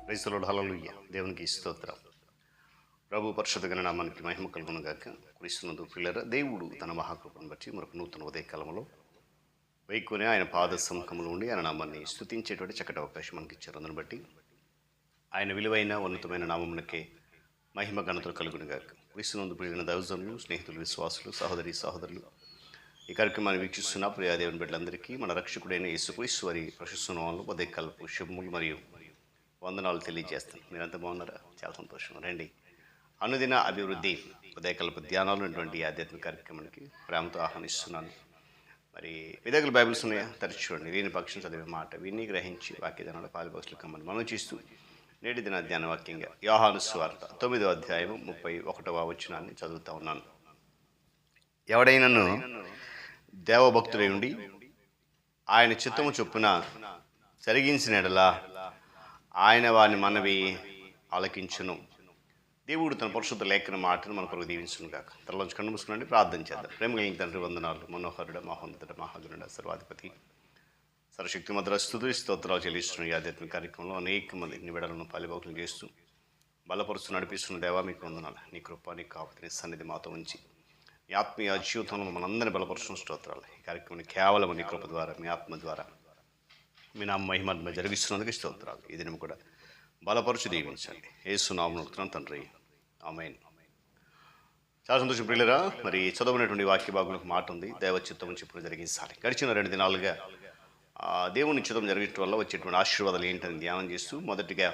Praise the lord, హల్లెలూయా. దేవునికి స్తోత్రం. ప్రభు పరిశుద్ధ నామానికి మహిమ కలుగును గాక. క్రీస్తునందు ప్రియులారా, దేవుడు తన మహాకృపను బట్టి మరొక నూతన ఉదయకాలంలో వైకుని ఆయన పాద సముఖంలో ఉండి ఆయన నామాన్ని స్తుతించేటువంటి చక్కటి అవకాశం మనకి ఇచ్చారు. అందుని బట్టి ఆయన విలువైన ఉన్నతమైన నామమునకే మహిమ ఘనతలు కలుగును గాక. క్రీస్తునందు ప్రియులైన దైవజనులు, స్నేహితులు, విశ్వాసులు, సహోదరులు ఈ కార్యక్రమాన్ని వీక్షిస్తున్న ప్రియా దేవుని బిడ్డలందరికీ మన రక్షకుడైన యేసుక్రీస్తు వారి ప్రశస్త నామములో ఉదయకాలపు శుభములు మరియు వందనాలు తెలియజేస్తాను. మీరంతా బాగున్నారా? చాలా సంతోషం. రండి, అనుదిన అభివృద్ధి ఉదయకల్ప ధ్యానాలు ఉన్నటువంటి ఆధ్యాత్మిక కార్యక్రమానికి ప్రేమతో ఆహ్వానిస్తున్నాను. మరి మీ దగ్గర బైబిల్స్ ఉన్నాయా? తరచి చూడండి. వీని పక్షం చదివే మాట విని గ్రహించి వాక్య ధ్యానాల పాలుభాషలు కమ్మని మనం చేస్తూ నేటి దిన ధ్యాన వాక్యంగా యోహాను సువార్త 9వ అధ్యాయం 31వ వచనాన్ని చదువుతా ఉన్నాను. ఎవడైనను దేవభక్తుడై ఉండి ఆయన చిత్తము చొప్పున జరిగించిన ఎడలా ఆయన వాని మనవి ఆలకించును. దేవుడు తన పరిశుద్ధ లేఖన మాటను మన కొరకు దీవించును కాక. తరలోంచి కన్ను మూసుకునండి, ప్రార్థన చేద్దాం. ప్రేమ కలిగిన తండ్రి, వందనాలు. మనోహరుడ, మహోన్నతుడ, మహాగణుడ, సర్వాధిపతి, సర్వశక్తి మధ్య స్తుతులు స్తోత్రాలు చెల్లిస్తున్న ఈ ఆధ్యాత్మిక కార్యక్రమంలో అనేక మంది నిబిడలను పాలిభాగం చేస్తూ బలపరుస్తూ నడిపిస్తున్న దేవా మీకు వందనాలు. నీ కృప, నీ కాపుతి, నీ సన్నిధి మాతో ఉంచి మీ ఆత్మీయ జీవితంలో మనందరినీ బలపరుస్తున్న స్తోత్రాలు. ఈ కార్యక్రమాన్ని కేవలం నీ కృప ద్వారా, మీ ఆత్మ ద్వారా మీ నామ మహిమ జరిగిస్తున్నందుకు స్తోత్రాలు. ఈ దినం కూడా బలపరుచు దీవించండి. యేసు నామమున అడుగుతున్నాను తండ్రి, ఆమేన్. చాలా సంతోషం ప్రియులారా. మరి చదవనటువంటి వాక్య భాగంలో మాట ఉంది, దైవ చిత్తం చెప్పుడు జరిగించాలి. గడిచిన 2 దినాలుగా దేవుని చిత్తం జరిగించడం వల్ల వచ్చేటువంటి ఆశీర్వాదాలు ఏంటని ధ్యానం చేస్తూ మొదటిగా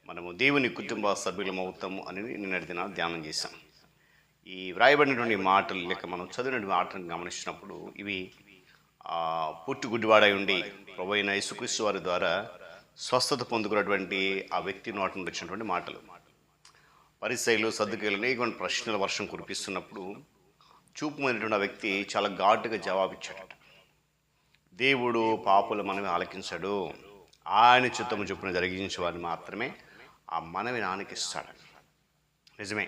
మనము దేవుని కుటుంబ సభ్యులం అవుతాము అని నిన్నటి దినాలు ధ్యానం చేశాం. ఈ వ్రాయబడినటువంటి మాటలు లేక మనం చదివినటువంటి మాటలను గమనించినప్పుడు ఇవి పుట్టు గుడ్డివాడై ఉండి ప్రభు అయిన యేసుక్రీస్తు వారి ద్వారా స్వస్థత పొందుకున్నటువంటి ఆ వ్యక్తి నోటి నుండి వచ్చినటువంటి మాటలు. పరిసయ్యులు, సద్దుకయ్యులు అనేక ప్రశ్నల వర్షం కురిపిస్తున్నప్పుడు చూపుమైనటువంటి ఆ వ్యక్తి చాలా ఘాటుగా జవాబిచ్చాడట. దేవుడు పాపుల మనవి ఆలకించాడు, ఆయన చిత్తము చొప్పున జరిగించే వారిని మాత్రమే ఆ మనవి ఆలకిస్తాడు. నిజమే,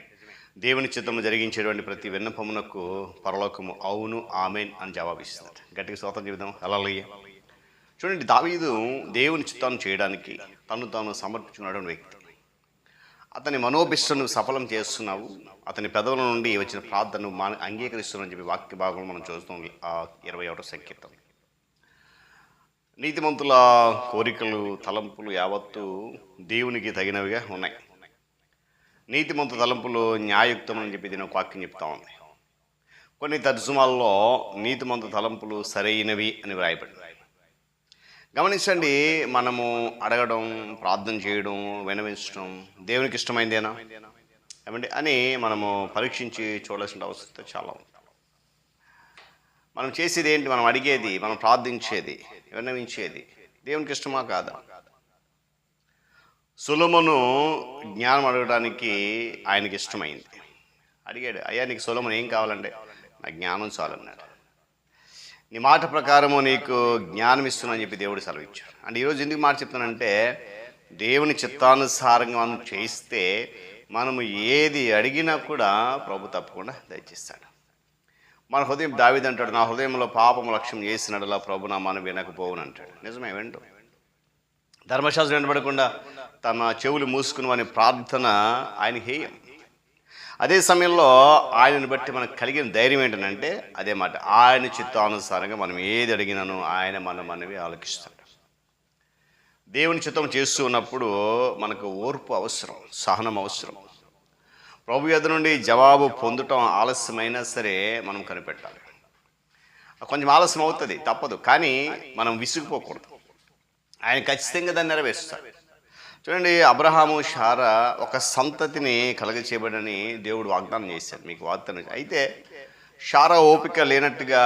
దేవుని చిత్తము జరిగించేటువంటి ప్రతి విన్నపమునకు పరలోకము అవును ఆమెన్ అని జవాబిస్తుంది. గట్టిగా స్తోత్రం చెబుదాం. హల్లెలూయా. చూడండి, దావీదు దేవుని చిత్తాన్ని చేయడానికి తను తాను సమర్పించుకున్నటువంటి వ్యక్తి. అతని మనోభిష్టను సఫలం చేస్తున్నావు, అతని పెదవుల నుండి వచ్చిన ప్రార్థనను అంగీకరిస్తున్నావు చెప్పి వాక్య భాగంలో మనం చూస్తాం. 21వ సంకీర్తన. నీతిమంతుల కోరికలు, తలంపులు యావత్తు దేవునికి తగినవిగా ఉన్నాయి. నీతిమంతు తలంపులు న్యాయయుక్తం అని చెప్పి దీని ఒక వాక్యం చెప్తా ఉంది. కొన్ని తర్జుమాల్లో నీతిమంతు తలంపులు సరైనవి అని వ్రాయబడి. గమనించండి, మనము అడగడం, ప్రార్థన చేయడం, వినవించడం దేవునికి ఇష్టమైందేనా ఏమండి అని మనము పరీక్షించి చూడాల్సిన అవసరం చాలా ఉంది. మనం చేసేది ఏంటి? మనం అడిగేది, మనం ప్రార్థించేది, విన్నవించేది దేవునికి ఇష్టమా కాదా? సొలొమోను జ్ఞానం అడగడానికి ఆయనకి ఇష్టమైంది. అడిగాడు, అయ్యా నీకు సొలొమోను ఏం కావాలంటే, నాకు జ్ఞానం చాలన్నాడు. నీ మాట ప్రకారము నీకు జ్ఞానం ఇస్తున్నానని చెప్పి దేవుడు సెలవిచ్చాడు. అంటే ఈరోజు ఎందుకు మాట చెప్తానంటే, దేవుని చిత్తానుసారంగా మనం చేస్తే మనము ఏది అడిగినా కూడా ప్రభు తప్పకుండా దయచేస్తాడు. మన హృదయం దావీదు అంటాడు, నా హృదయంలో పాపము లక్ష్యం చేసినట్లా ప్రభు నా మనం వినకపోవును అంటాడు. నిజమే, వింటూ ధర్మశాస్త్రం వినబడకుండా తన చెవులు మూసుకుని వాని ప్రార్థన ఆయన హేయం. అదే సమయంలో ఆయనను బట్టి మనకు కలిగిన ధైర్యం ఏంటంటే అదే మాట, ఆయన చిత్తానుసారంగా మనం ఏది అడిగినానో ఆయన మనవి ఆలకిస్తాడు. దేవుని చిత్తం చేస్తూ ఉన్నప్పుడు మనకు ఓర్పు అవసరం, సహనం అవసరం. ప్రభు యొద్ద నుండి జవాబు పొందటం ఆలస్యమైనా సరే మనం కనిపెట్టాలి. కొంచెం ఆలస్యం అవుతుంది, తప్పదు, కానీ మనం విసిగిపోకూడదు. ఆయన ఖచ్చితంగా దాన్ని నెరవేరుస్తాడు. చూడండి, అబ్రహాము, శారా ఒక సంతతిని కలగచేయబడని దేవుడు వాగ్దానం చేశాడు. మీకు వాగ్దానం అయితే శారా ఓపిక లేనట్టుగా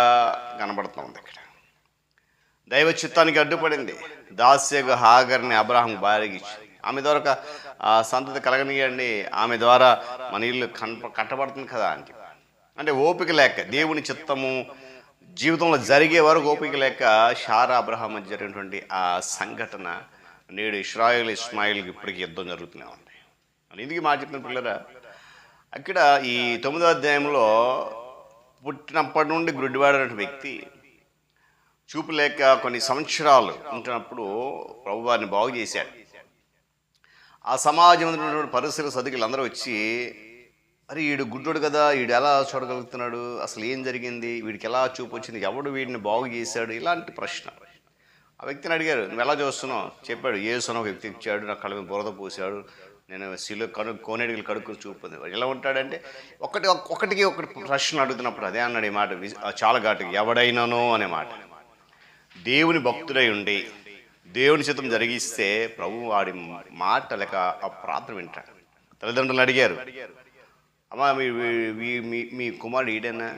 కనబడుతూ ఉంది. ఇక్కడ దైవ చిత్తానికి అడ్డుపడింది. దాస్యగు హాగర్ని అబ్రహాం భార్యకి ఇచ్చింది. ఆమె ద్వారా ఒక సంతతి కలగనియండి, ఆమె ద్వారా మన ఇల్లు కట్టబడుతుంది కదా అని. అంటే ఓపిక లేక, దేవుని చిత్తము జీవితంలో జరిగే వరకు ఓపిక లేక శారా అబ్రహాం మధ్య జరిగినటువంటి ఆ సంఘటన నేడు ఇస్మాయిల్కి ఇప్పటికీ యుద్ధం జరుగుతూనే ఉంది. ఎందుకు మాట చెప్పిన పిల్లరా, అక్కడ ఈ 9వ అధ్యాయంలో పుట్టినప్పటి నుండి గుడ్డివాడైన వ్యక్తి చూపు లేక కొన్ని సంవత్సరాలు ఉంటున్నప్పుడు ప్రభువారిని బాగు చేశాడు. ఆ సమాజంలో ఉన్నటువంటి పరిసర సదుకులు అందరూ వచ్చి, అరే ఈడు గుడ్డోడు కదా, ఈడు ఎలా చూడగలుగుతున్నాడు, అసలు ఏం జరిగింది, వీడికి ఎలా చూపు వచ్చింది, ఎవడు వీడిని బాగు చేశాడు, ఇలాంటి ప్రశ్న. ఆ వ్యక్తిని అడిగారు, నువ్వు ఎలా చూస్తున్నావు? చెప్పాడు, యేసు అని ఒక వ్యక్తి ఇచ్చాడు, నా కళ్ళ మీద బురద పోసాడు, నేను శిలో కోనేటికి కడుక్కుని చూపుంది. ఎలా ఉంటాడంటే ఒకటికి ప్రశ్న అడుగుతున్నప్పుడు అదే అన్నాడు ఈ మాట, చాలా ఘాటుగా, ఎవడైనానో అనే మాట. దేవుని భక్తుడై ఉండి దేవుని చిత్తం జరిగిస్తే ప్రభు వాడి మాట లేక ఆ ప్రార్థన వింటాడు. తల్లిదండ్రులు అడిగారు, అమ్మా మీ కుమారుడు ఈడైనా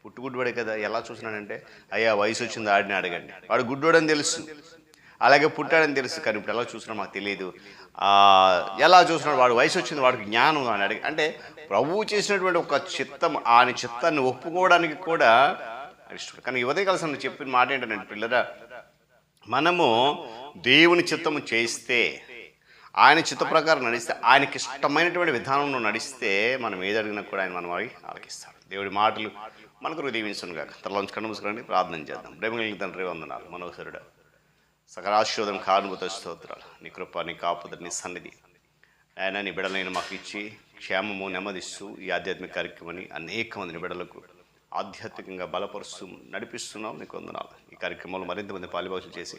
పుట్టుగుడ్డువాడే కదా, ఎలా చూసినాడంటే, అయ్యా వయసు వచ్చింది ఆడిని అడగండి. వాడు గుడ్డోడని తెలుసు, అలాగే పుట్టాడని తెలుసు, కానీ ఇప్పుడు ఎలా చూసినా మాకు తెలియదు. ఎలా చూసినాడు, వాడు వయసు వచ్చింది, వాడికి జ్ఞానం అని అడిగి. అంటే ప్రభువు చేసినటువంటి ఒక చిత్తం, ఆయన చిత్తాన్ని ఒప్పుకోవడానికి కూడా ఇష్టం. కానీ యువతే కలిసి చెప్పిన మాట ఏంటంటే, పిల్లరా, మనము దేవుని చిత్తము చేస్తే, ఆయన చిత్త ప్రకారం నడిస్తే, ఆయనకి ఇష్టమైనటువంటి విధానంలో నడిస్తే, మనం ఏది అడిగినా కూడా ఆయన మనం ఆలకిస్తాడు. దేవుడి మాటలు మనకు దీవించను గాక. తలలోంచి కన్ను మూసుకురండి, ప్రార్థన చేద్దాం. ప్రేమగలిగిన తండ్రి వందనాలు, మనోహరుడా, సకలాశోధం కానుమత స్తోత్రాలు. నీ కృప, నీ కాపుదల, నీ సన్నిధి ఆయన నీ బిడ్డలైన మాకు ఇచ్చి క్షేమము నెమ్మదిస్తూ ఈ ఆధ్యాత్మిక కార్యక్రమాన్ని అనేక మంది బిడ్డలకు ఆధ్యాత్మికంగా బలపరుస్తూ నడిపిస్తున్నాం. నీకు వందనాలు. ఈ కార్యక్రమంలో మరింత మంది పాలుభాషలు చేసి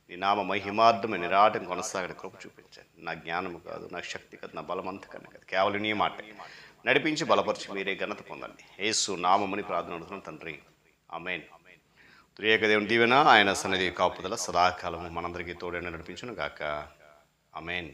నీ నామ మహిమార్థమైన నిరాటం కొనసాగడం కృప చూపించాను. నా జ్ఞానము కాదు, నా శక్తి కాదు, నా బలమంత కన్నా కాదు, కేవలం నీ మాట నడిపించి బలపరిచి మీరే ఘనత పొందండి. యేసు నామముని ప్రార్థన అడుగుతున్నాం తండ్రి, ఆమేన్. త్రియేక దేవుని దీవెన, ఆయన సన్నిధి కాపుదల సదాకాలము మనందరికీ తోడైన నడిపించును గాక. ఆమేన్.